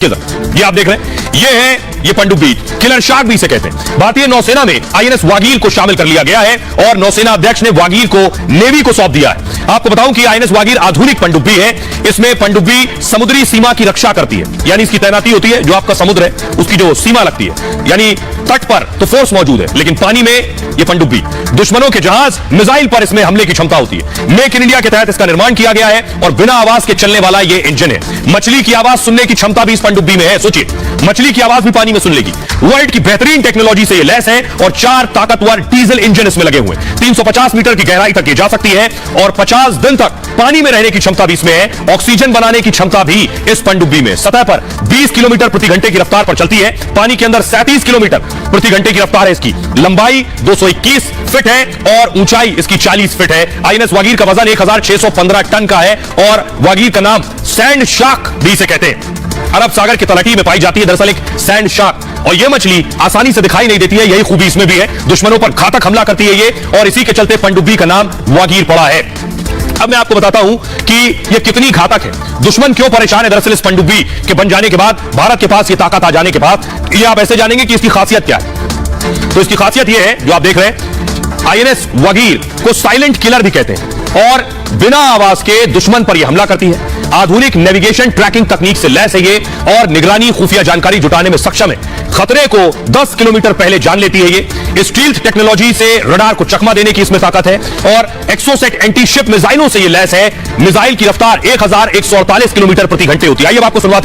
ये आप देख रहे हैं, ये है ये पनडुब्बी, किलर शार्क भी इसे कहते हैं। भारतीय नौसेना में आईएनएस वागीर को शामिल कर लिया गया है और नौसेना अध्यक्ष ने वागीर को नेवी को सौंप दिया है। आपको बताऊं कि आईएनएस वागीर आधुनिक पनडुब्बी है। इसमें पनडुब्बी समुद्री सीमा की रक्षा करती है, यानी इसकी तैनाती होती है, जो आपका समुद्र है उसकी जो सीमा लगती है, यानी तट पर तो फोर्स मौजूद है, लेकिन पानी में ये पनडुब्बी दुश्मनों के जहाज मिसाइल पर इसमें हमले की क्षमता होती है। मेक इन इंडिया के तहत इसका निर्माण किया गया है और बिना आवाज के चलने वाला ये इंजन है। मछली की आवाज सुनने की क्षमता भी इस पनडुब्बी में है। सोचिए, मछली की आवाज भी पानी में सुन लेगी। वर्ल्ड की बेहतरीन टेक्नोलॉजी से ये लैस है और 4 ताकतवर डीजल इंजन इसमें लगे हुए हैं। 350 मीटर की गहराई तक ये जा सकती है और 50 दिन तक पानी में रहने की क्षमता भी इसमें है। ऑक्सीजन बनाने की क्षमता भी इस पनडुब्बी में। सतह पर 20 किलोमीटर प्रति घंटे की रफ्तार पर चलती है। पानी के अंदर 37 किलोमीटर प्रति घंटे की रफ्तार है इसकी। लंबाई 221 फीट है और ऊंचाई इसकी 40 फीट है। आईएनएस वागीर का वजन 1615 टन का है और वागीर का नाम सैंड शार्क भी इसे कहते हैं। अरब सागर की तलहटी में पाई जाती है दरअसल एक सैंड शार्क, और यह मछली आसानी से दिखाई नहीं देती है। यही खूबी इसमें भी है, दुश्मनों पर घातक हमला करती है ये, और इसी के चलते पनडुब्बी का नाम वागीर पड़ा है। अब मैं आपको बताता हूं कि यह कितनी घातक है, दुश्मन क्यों परेशान है। दरअसल इस पनडुब्बी के बन जाने के बाद, भारत के पास यह ताकत आ जाने के बाद, ये आप ऐसे जानेंगे कि इसकी खासियत क्या है। तो इसकी खासियत यह है, जो आप देख रहे हैं, आईएनएस वागीर को साइलेंट किलर भी कहते हैं और बिना आवाज के दुश्मन पर यह हमला करती है। आधुनिक नेविगेशन ट्रैकिंग तकनीक से लैस है ये और निगरानी खुफिया जानकारी जुटाने में सक्षम है। खतरे को 10 किलोमीटर पहले जान लेती है ये। स्टील्थ टेक्नोलॉजी से रडार को चकमा देने की इसमें ताकत है और एक्सोसेट एंटी शिप मिसाइलों से ये लैस है। मिसाइल की रफ्तार 1148 किलोमीटर प्रति घंटे होती है। आइए अब आपको सुनवाते हैं।